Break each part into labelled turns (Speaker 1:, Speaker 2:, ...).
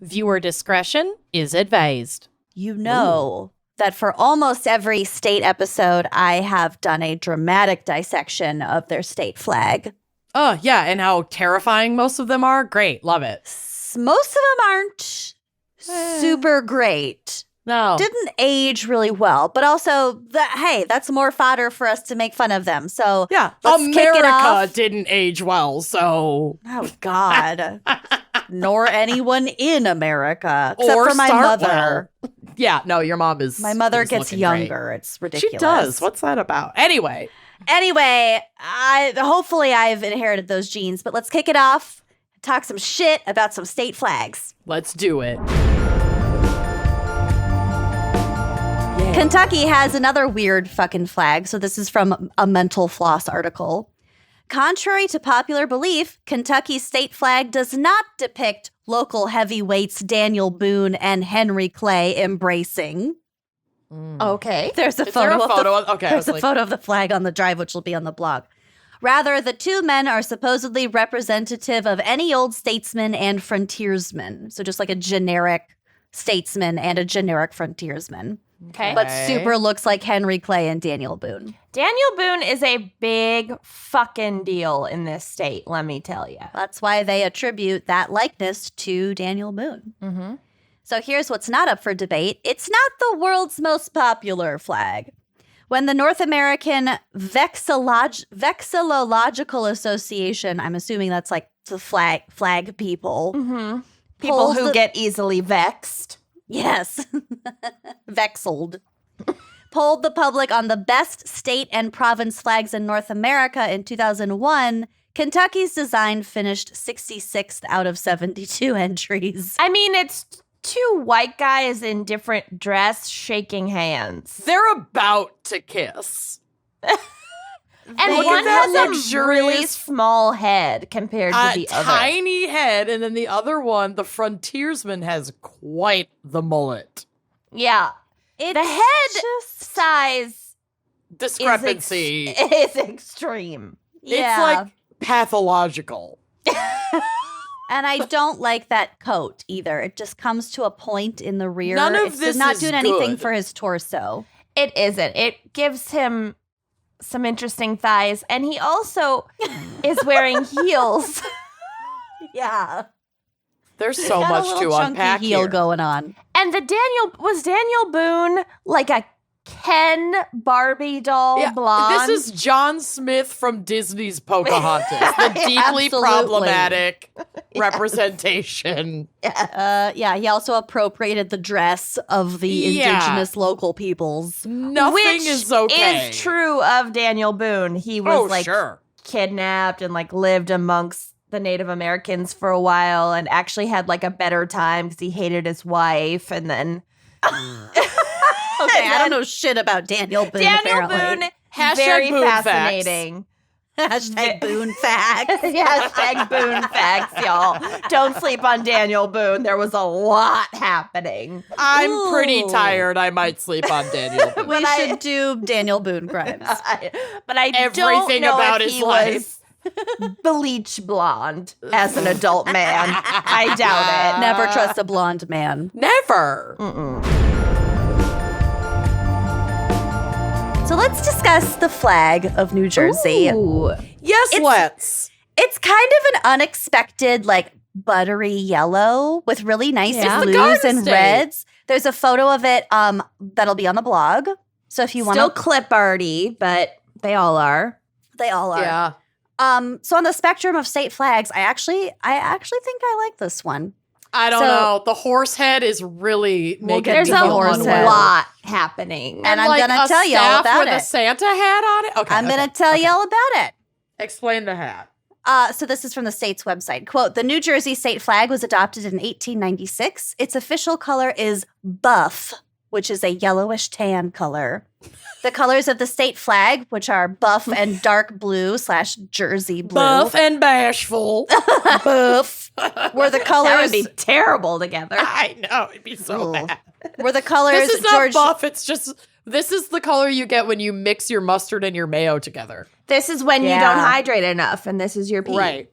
Speaker 1: Viewer discretion is advised.
Speaker 2: You know that for almost every state episode, I have done a dramatic dissection of their state flag.
Speaker 1: Oh, yeah, and how terrifying most of them are? Great, love it.
Speaker 2: Most of them aren't super great.
Speaker 1: No.
Speaker 2: Didn't age really well, but also, hey, that's more fodder for us to make fun of them. So
Speaker 1: yeah,
Speaker 2: let's kick it off.
Speaker 1: America didn't age well, so.
Speaker 2: Oh, God. Nor anyone in America, except
Speaker 1: or
Speaker 2: for my mother.
Speaker 1: Well. Yeah, no, your mom is.
Speaker 2: My mother
Speaker 1: is
Speaker 2: gets younger.
Speaker 1: Great.
Speaker 2: It's ridiculous.
Speaker 1: She does. What's that about? Anyway,
Speaker 2: hopefully I've inherited those genes, but let's kick it off. Talk some shit about some state flags.
Speaker 1: Let's do it.
Speaker 2: Yeah. Kentucky has another weird fucking flag. So this is from a Mental Floss article. Contrary to popular belief, Kentucky's state flag does not depict local heavyweights Daniel Boone and Henry Clay embracing.
Speaker 3: Okay.
Speaker 2: There's a photo of the flag on the drive, which will be on the blog. Rather, the two men are supposedly representative of any old statesman and frontiersman. So just like a generic statesman and a generic frontiersman.
Speaker 3: Okay.
Speaker 2: But super looks like Henry Clay and Daniel Boone.
Speaker 3: Daniel Boone is a big fucking deal in this state, let me tell you.
Speaker 2: That's why they attribute that likeness to Daniel Boone.
Speaker 3: Mm-hmm.
Speaker 2: So here's what's not up for debate. It's not the world's most popular flag. When the North American Vexillological Association, I'm assuming that's like the flag people.
Speaker 3: Mm-hmm. People who get easily vexed.
Speaker 2: Yes. Vexled. Polled the public on the best state and province flags in North America in 2001. Kentucky's design finished 66th out of 72 entries.
Speaker 3: I mean, it's two white guys in different dress shaking hands.
Speaker 1: They're about to kiss.
Speaker 3: And one has a really small head compared to the other.
Speaker 1: A tiny head, and then the other one, the frontiersman, has quite the mullet.
Speaker 3: Yeah. The head size
Speaker 1: discrepancy
Speaker 3: is extreme.
Speaker 2: Yeah.
Speaker 1: It's like pathological.
Speaker 2: And I don't like that coat either. It just comes to a point in the rear.
Speaker 1: None of this
Speaker 2: is not
Speaker 1: is
Speaker 2: doing anything
Speaker 1: good.
Speaker 2: for his torso.
Speaker 3: It isn't. It gives him some interesting thighs, and he also is wearing heels.
Speaker 2: Yeah.
Speaker 1: There's so much to unpack
Speaker 2: heel
Speaker 1: here.
Speaker 2: going on.
Speaker 3: And was Daniel Boone like a Ken Barbie doll blonde?
Speaker 1: This is John Smith from Disney's Pocahontas, the deeply problematic representation.
Speaker 2: He also appropriated the dress of the indigenous local peoples.
Speaker 1: Nothing is okay.
Speaker 3: Is true of Daniel Boone. He was kidnapped and lived amongst the Native Americans for a while and actually had a better time because he hated his wife, and then
Speaker 2: okay, I don't know shit about Daniel Boone.
Speaker 3: Daniel Boone, very
Speaker 1: Boone
Speaker 3: fascinating.
Speaker 2: Hashtag Boone facts.
Speaker 3: Hashtag Boone facts, y'all. Don't sleep on Daniel Boone. There was a lot happening.
Speaker 1: I'm pretty tired. I might sleep on Daniel Boone.
Speaker 2: We should do Daniel Boone crimes.
Speaker 3: But I
Speaker 1: Everything
Speaker 3: don't know
Speaker 1: about
Speaker 3: if
Speaker 1: his
Speaker 3: he
Speaker 1: life.
Speaker 3: was bleach blonde as an adult man. I doubt it.
Speaker 2: Never trust a blonde man.
Speaker 1: Never.
Speaker 2: So let's discuss the flag of New Jersey.
Speaker 3: Ooh.
Speaker 1: Yes, let's.
Speaker 2: It's kind of an unexpected, buttery yellow with really nice blues and reds. There's a photo of it that'll be on the blog. So if you want to...
Speaker 3: Still clip arty, but they all are.
Speaker 2: They all are.
Speaker 1: Yeah.
Speaker 2: So on the spectrum of state flags, I actually think I like this one.
Speaker 1: I don't know. The horse head is really making
Speaker 3: There's
Speaker 1: me
Speaker 3: a
Speaker 1: feel unwell.
Speaker 3: lot happening.
Speaker 2: And I'm going to tell you all about
Speaker 1: with
Speaker 2: it.
Speaker 1: a Santa hat on it? Okay.
Speaker 2: I'm going to tell you all about it.
Speaker 1: Explain the hat.
Speaker 2: So this is from the state's website. Quote, the New Jersey state flag was adopted in 1896. Its official color is buff, which is a yellowish tan color. The colors of the state flag, which are buff and dark blue / Jersey blue.
Speaker 1: Buff and bashful.
Speaker 2: Buff. Were the colors...
Speaker 3: That would be terrible together.
Speaker 1: I know. It'd be so bad.
Speaker 2: Were the colors...
Speaker 1: This is not buff. It's just... This is the color you get when you mix your mustard and your mayo together.
Speaker 3: This is when you don't hydrate enough, and this is your pee.
Speaker 1: Right.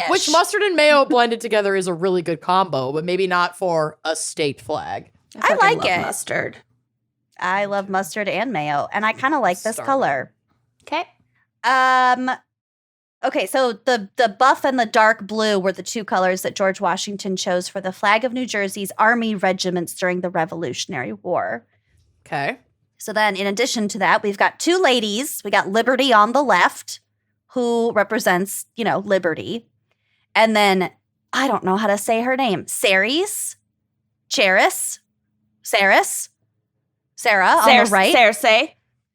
Speaker 1: Which mustard and mayo blended together is a really good combo, but maybe not for a state flag.
Speaker 2: I like it.
Speaker 3: Mustard.
Speaker 2: I love mustard and mayo, and I kind of like this color.
Speaker 3: Okay.
Speaker 2: Okay, so the buff and the dark blue were the two colors that George Washington chose for the flag of New Jersey's army regiments during the Revolutionary War.
Speaker 1: Okay.
Speaker 2: So then, in addition to that, we've got two ladies. We got Liberty on the left, who represents, liberty. And then, I don't know how to say her name. Sarah on the right.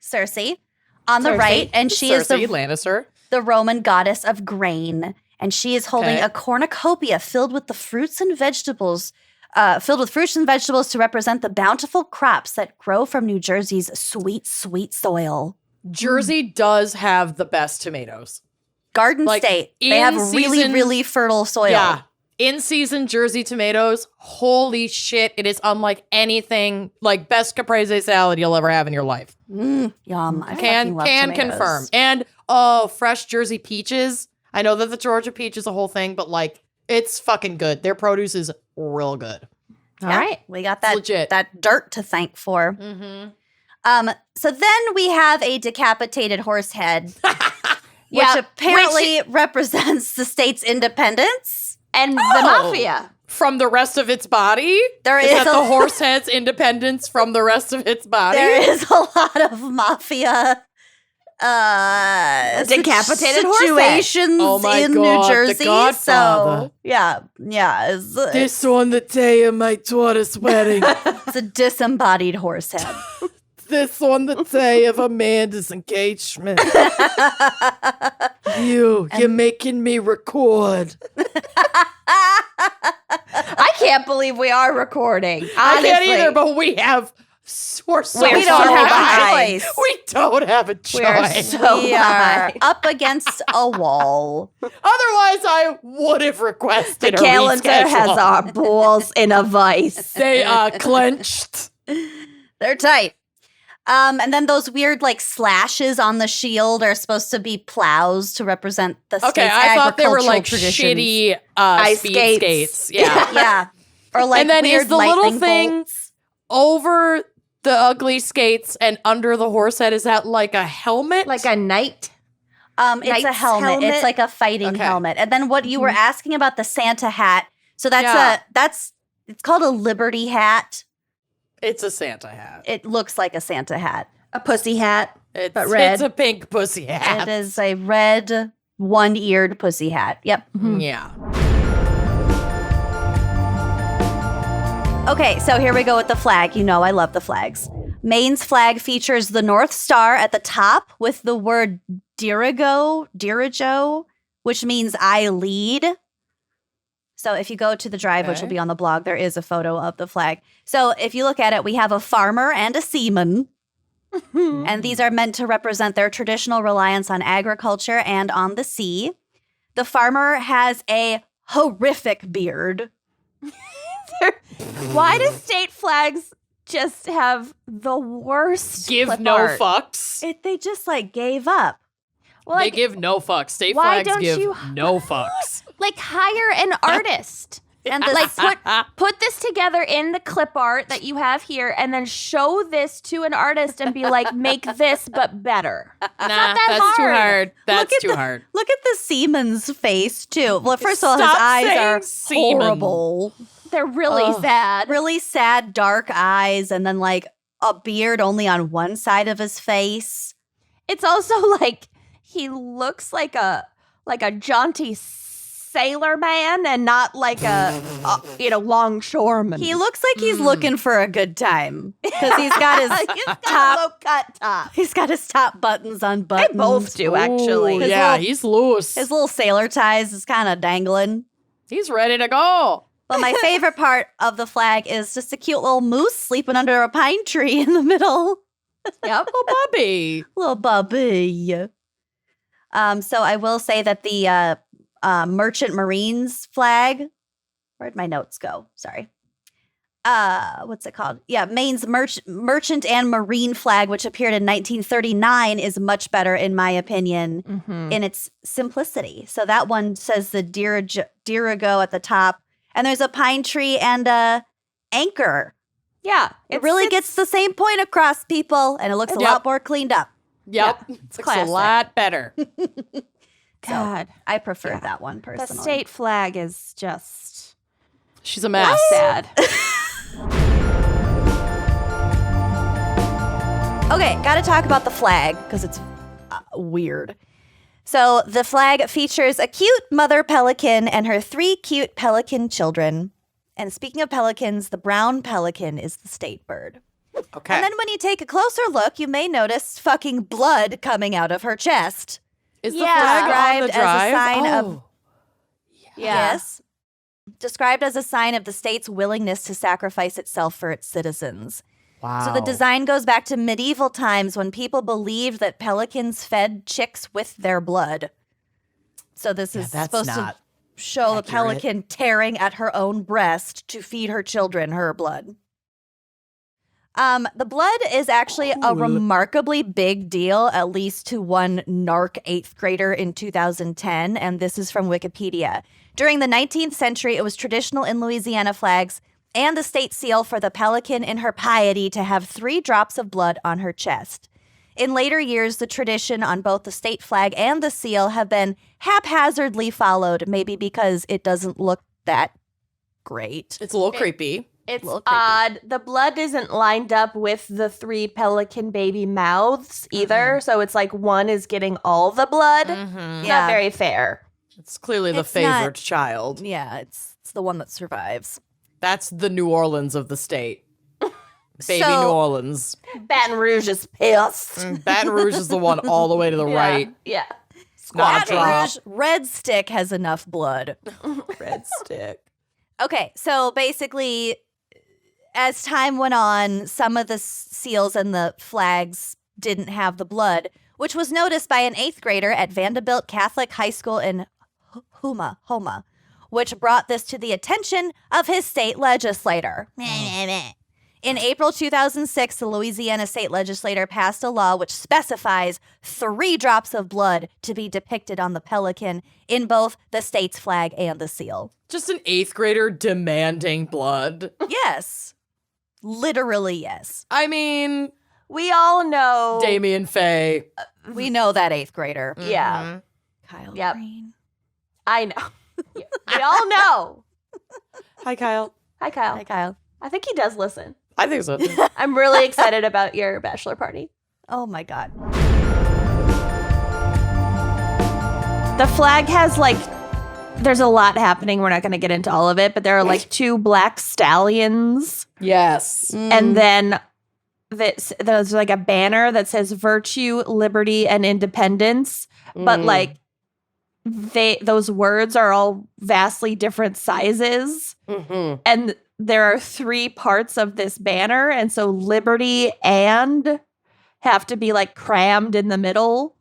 Speaker 2: Cersei on the right. And she is the
Speaker 1: Lannister.
Speaker 2: The Roman goddess of grain, and she is holding a cornucopia filled with fruits and vegetables to represent the bountiful crops that grow from New Jersey's sweet, sweet soil.
Speaker 1: Jersey does have the best tomatoes.
Speaker 2: Garden State. They have really, really fertile soil. Yeah.
Speaker 1: In-season Jersey tomatoes, holy shit, it is unlike anything, like best caprese salad you'll ever have in your life.
Speaker 2: Yum. I can
Speaker 1: confirm. And fresh Jersey peaches. I know that the Georgia peach is a whole thing, but it's fucking good. Their produce is real good.
Speaker 2: All right. We got that dirt to thank for.
Speaker 1: Mm-hmm.
Speaker 2: So then we have a decapitated horse head, which apparently represents the state's independence.
Speaker 3: And the mafia.
Speaker 1: From the rest of its body?
Speaker 2: There is
Speaker 1: the horse head's independence from the rest of its body?
Speaker 2: There is a lot of mafia
Speaker 3: decapitated
Speaker 2: situations in New Jersey. So yeah.
Speaker 1: This on the day of my daughter's wedding.
Speaker 2: It's a disembodied horse head.
Speaker 1: This on the day of Amanda's engagement. You're making me record.
Speaker 3: I can't believe we are recording. Honestly.
Speaker 1: I can't either, but we have. We
Speaker 2: don't have a choice.
Speaker 1: We don't have a choice.
Speaker 2: We are up against a wall.
Speaker 1: Otherwise, I would have requested
Speaker 3: the calendar has our balls in a vice.
Speaker 1: They are clenched.
Speaker 2: They're tight. And then those weird slashes on the shield are supposed to be plows to represent the state's
Speaker 1: I thought they were
Speaker 2: traditions.
Speaker 1: shitty
Speaker 3: ice
Speaker 1: speed skates. Yeah.
Speaker 2: Yeah. Or
Speaker 1: and then
Speaker 2: weird
Speaker 1: is the little thing
Speaker 2: bolts
Speaker 1: over the ugly skates and under the horse head, is that like a helmet?
Speaker 3: Like a knight?
Speaker 2: It's a helmet. It's like a fighting helmet. And then what you were asking about the Santa hat. So it's called a Liberty hat.
Speaker 1: It's a Santa hat.
Speaker 2: It looks like a Santa hat.
Speaker 3: A pussy hat,
Speaker 1: but
Speaker 3: red.
Speaker 1: It's a pink pussy hat.
Speaker 2: It is a red, one-eared pussy hat. Yep.
Speaker 1: Mm-hmm. Yeah.
Speaker 2: Okay, so here we go with the flag. I love the flags. Maine's flag features the North Star at the top with the word dirigo, which means I lead. So if you go to the drive, which will be on the blog, there is a photo of the flag. So if you look at it, we have a farmer and a seaman. And these are meant to represent their traditional reliance on agriculture and on the sea. The farmer has a horrific beard.
Speaker 3: Why do state flags just have the worst
Speaker 1: Give no
Speaker 3: art?
Speaker 1: fucks.
Speaker 2: They just gave up.
Speaker 3: Well,
Speaker 1: they give no fucks. State flags give no fucks.
Speaker 3: Hire an artist and put this together in the clip art that you have here, and then show this to an artist and be like, make this but better.
Speaker 1: That's too hard. That's too hard.
Speaker 2: Look at the seaman's face too. Well, first of all, his eyes are horrible.
Speaker 3: They're really sad.
Speaker 2: Really sad, dark eyes, and then a beard only on one side of his face.
Speaker 3: It's also he looks like a jaunty sailor man and not like a longshoreman.
Speaker 2: He looks like he's looking for a good time because he's got his
Speaker 3: low-cut top.
Speaker 2: He's got his top buttons unbuttoned.
Speaker 3: They both do, actually.
Speaker 1: He's loose.
Speaker 2: His little sailor ties is kind of dangling.
Speaker 1: He's ready to go.
Speaker 2: But my favorite part of the flag is just a cute little moose sleeping under a pine tree in the middle.
Speaker 1: Yep, little bubby.
Speaker 2: Little bubby. So I will say that the Merchant Marines flag, where'd my notes go? Sorry. what's it called? Yeah, Maine's merchant and marine flag, which appeared in 1939, is much better, in my opinion, in its simplicity. So that one says the dirigo at the top, and there's a pine tree and a anchor.
Speaker 3: Yeah.
Speaker 2: It really gets the same point across, people, and it looks a lot more cleaned up.
Speaker 1: Yep. It's a lot better.
Speaker 3: God.
Speaker 2: So I prefer that one personally.
Speaker 3: The state flag is just...
Speaker 1: She's a mess.
Speaker 3: Sad.
Speaker 2: Okay, gotta talk about the flag because it's weird. So the flag features a cute mother pelican and her 3 cute pelican children. And speaking of pelicans, the brown pelican is the state bird.
Speaker 1: Okay.
Speaker 2: And then when you take a closer look, you may notice fucking blood coming out of her chest.
Speaker 1: Is the flag on the drive?
Speaker 2: As a sign of...
Speaker 3: Yeah.
Speaker 2: Yes. Described as a sign of the state's willingness to sacrifice itself for its citizens.
Speaker 1: Wow.
Speaker 2: So the design goes back to medieval times when people believed that pelicans fed chicks with their blood. So this is supposed to show the pelican tearing at her own breast to feed her children her blood. The blood is actually a remarkably big deal, at least to one narc 8th grader in 2010, and this is from Wikipedia. During the 19th century, it was traditional in Louisiana flags and the state seal for the pelican in her piety to have 3 drops of blood on her chest. In later years, the tradition on both the state flag and the seal have been haphazardly followed, maybe because it doesn't look that great.
Speaker 1: It's a little creepy.
Speaker 3: It's odd. The blood isn't lined up with the 3 pelican baby mouths either. So it's like one is getting all the blood. It's not very fair.
Speaker 1: It's clearly the favored child.
Speaker 2: Yeah, it's the one that survives.
Speaker 1: That's the New Orleans of the state. Baby New Orleans.
Speaker 3: Baton Rouge is pissed.
Speaker 1: Baton Rouge is the one all the way to the right.
Speaker 3: Yeah.
Speaker 1: Squad drop.
Speaker 2: Rouge, Red Stick has enough blood.
Speaker 1: Red Stick.
Speaker 2: Okay, so basically, as time went on, some of the seals and the flags didn't have the blood, which was noticed by an 8th grader at Vanderbilt Catholic High School in Houma, which brought this to the attention of his state legislator. In April 2006, the Louisiana state legislature passed a law which specifies 3 drops of blood to be depicted on the pelican in both the state's flag and the seal.
Speaker 1: Just an 8th grader demanding blood.
Speaker 2: Yes. Literally, yes.
Speaker 1: I mean,
Speaker 3: we all know
Speaker 1: Damien Faye.
Speaker 2: We know that 8th grader.
Speaker 3: Yeah.
Speaker 2: Kyle
Speaker 3: Yep.
Speaker 2: Green.
Speaker 3: I know. We all know.
Speaker 1: Hi, Kyle.
Speaker 3: Hi, Kyle.
Speaker 2: Hi, Kyle.
Speaker 3: I think he does listen.
Speaker 1: I think so.
Speaker 3: I'm really excited about your bachelor party.
Speaker 2: Oh, my God.
Speaker 3: The flag has there's a lot happening. We're not going to get into all of it, but there are 2 black stallions.
Speaker 1: Yes.
Speaker 3: And then there's a banner that says virtue, liberty, and independence. But those words are all vastly different sizes. And there are 3 parts of this banner. And so liberty and have to be crammed in the middle.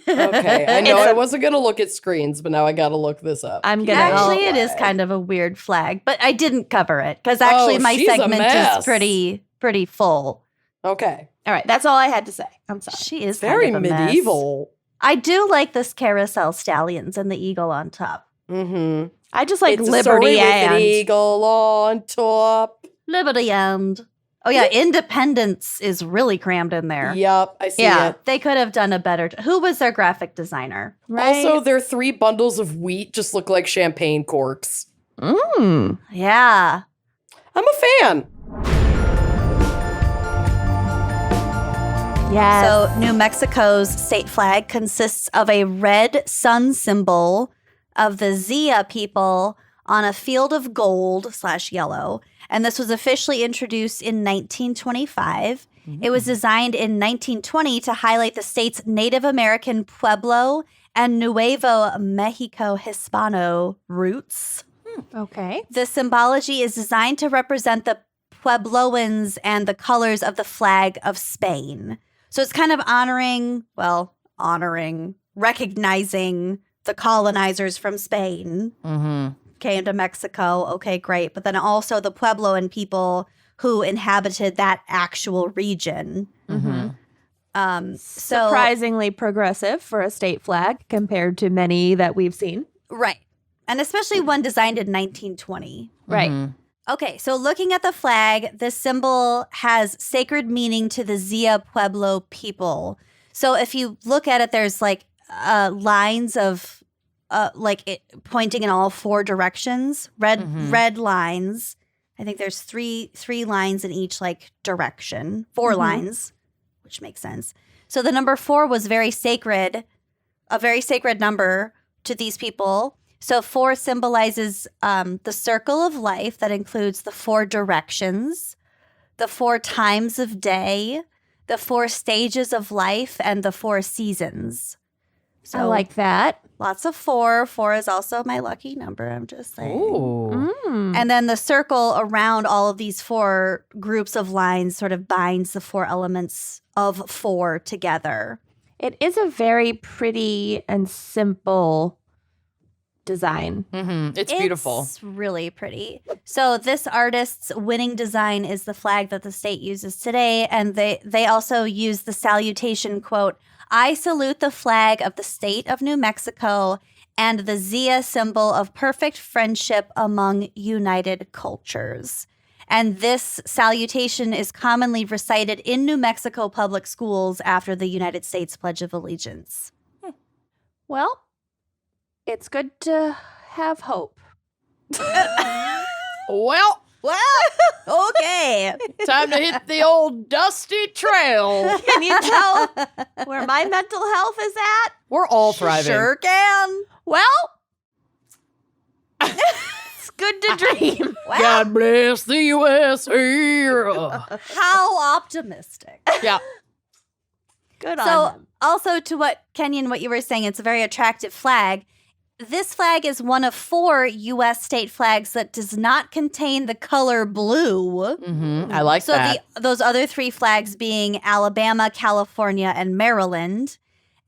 Speaker 4: Okay, I know I wasn't going to look at screens, but now I got to look this up.
Speaker 2: Actually, it is kind of a weird flag, but I didn't cover it because actually my segment is pretty full.
Speaker 4: Okay.
Speaker 3: All right, that's all I had to say. I'm sorry.
Speaker 2: She is
Speaker 4: Very
Speaker 2: kind of a mess.
Speaker 4: medieval.
Speaker 2: I do like this carousel stallions and the eagle on top.
Speaker 4: Mm-hmm.
Speaker 3: I just like
Speaker 4: It's a
Speaker 3: liberty
Speaker 4: story with
Speaker 3: and
Speaker 4: an eagle on top.
Speaker 2: Liberty and... Oh, yeah, independence is really crammed in there.
Speaker 4: Yep, I see
Speaker 2: Yeah,
Speaker 4: it.
Speaker 2: they could have done a better... Who was their graphic designer?
Speaker 3: right?
Speaker 4: Also, their 3 bundles of wheat just look like champagne corks.
Speaker 2: Yeah.
Speaker 4: I'm a fan.
Speaker 3: Yes.
Speaker 2: So New Mexico's state flag consists of a red sun symbol of the Zia people on a field of gold / yellow. And this was officially introduced in 1925. It was designed in 1920 to highlight the state's Native American Pueblo and Nuevo Mexico Hispano roots.
Speaker 3: Okay.
Speaker 2: The symbology is designed to represent the Puebloans and the colors of the flag of Spain. So it's kind of recognizing the colonizers from Spain. came to Mexico. Okay, great. But then also the Puebloan people who inhabited that actual region.
Speaker 3: Mm-hmm.
Speaker 2: So
Speaker 3: Surprisingly progressive for a state flag compared to many that we've seen.
Speaker 2: right. And especially one designed in 1920.
Speaker 3: Right.
Speaker 1: Mhm.
Speaker 2: Okay, so looking at the flag, this symbol has sacred meaning to the Zia Pueblo people. So if you look at it, there's like lines of pointing in all four directions, red lines. I think there's three lines in each like direction, 4 lines, which makes sense. So the number 4 was very sacred, a very sacred number to these people. So 4 symbolizes the circle of life that includes the 4 directions, the 4 times of day, the 4 stages of life, and the 4 seasons. So
Speaker 3: I like that.
Speaker 2: lots of 4. 4 is also my lucky number, I'm just saying.
Speaker 1: Ooh.
Speaker 2: And then the circle around all of these 4 groups of lines sort of binds the 4 elements of 4 together.
Speaker 3: It is a very pretty and simple design.
Speaker 1: Mhm. It's beautiful.
Speaker 2: It's really pretty. So this artist's winning design is the flag that the state uses today. And they also use the salutation quote, "I salute the flag of the state of New Mexico and the Zia symbol of perfect friendship among united cultures." And this salutation is commonly recited in New Mexico public schools after the United States Pledge of Allegiance.
Speaker 3: Well, it's good to have hope.
Speaker 1: Well,
Speaker 2: Okay.
Speaker 1: time to hit the old dusty trail.
Speaker 3: Can you tell where my mental health is at?
Speaker 1: We're all thriving.
Speaker 2: Sure can.
Speaker 3: Well, it's good to dream.
Speaker 2: Wow.
Speaker 1: God bless the USA.
Speaker 2: How optimistic.
Speaker 1: Yeah.
Speaker 3: Good on
Speaker 2: So,
Speaker 3: them.
Speaker 2: also to what Kenyon, what you were saying, it's a very attractive flag. This flag is one of 4 U.S. state flags that does not contain the color blue.
Speaker 1: Mhm. I like
Speaker 2: So
Speaker 1: that.
Speaker 2: those other 3 flags being Alabama, California, and Maryland.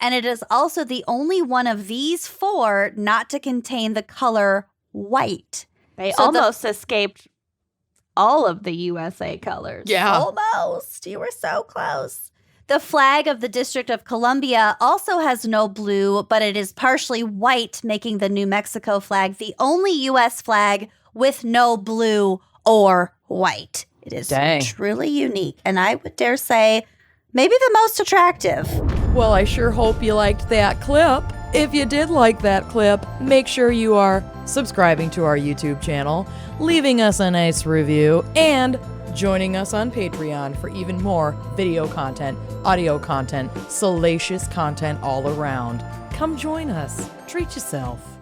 Speaker 2: And it is also the only one of these 4 not to contain the color white.
Speaker 3: They
Speaker 2: so the-
Speaker 3: almost escaped all of the USA colors.
Speaker 1: Yeah.
Speaker 2: Almost. You were so close. The flag of the District of Columbia also has no blue, but it is partially white, making the New Mexico flag the only U.S. flag with no blue or white. It is
Speaker 1: Dang.
Speaker 2: truly unique, and I would dare say maybe the most attractive.
Speaker 1: Well, I sure hope you liked that clip. If you did like that clip, make sure you are subscribing to our YouTube channel, leaving us a nice review, and joining us on Patreon for even more video content, audio content, salacious content all around. Come join us. Treat yourself.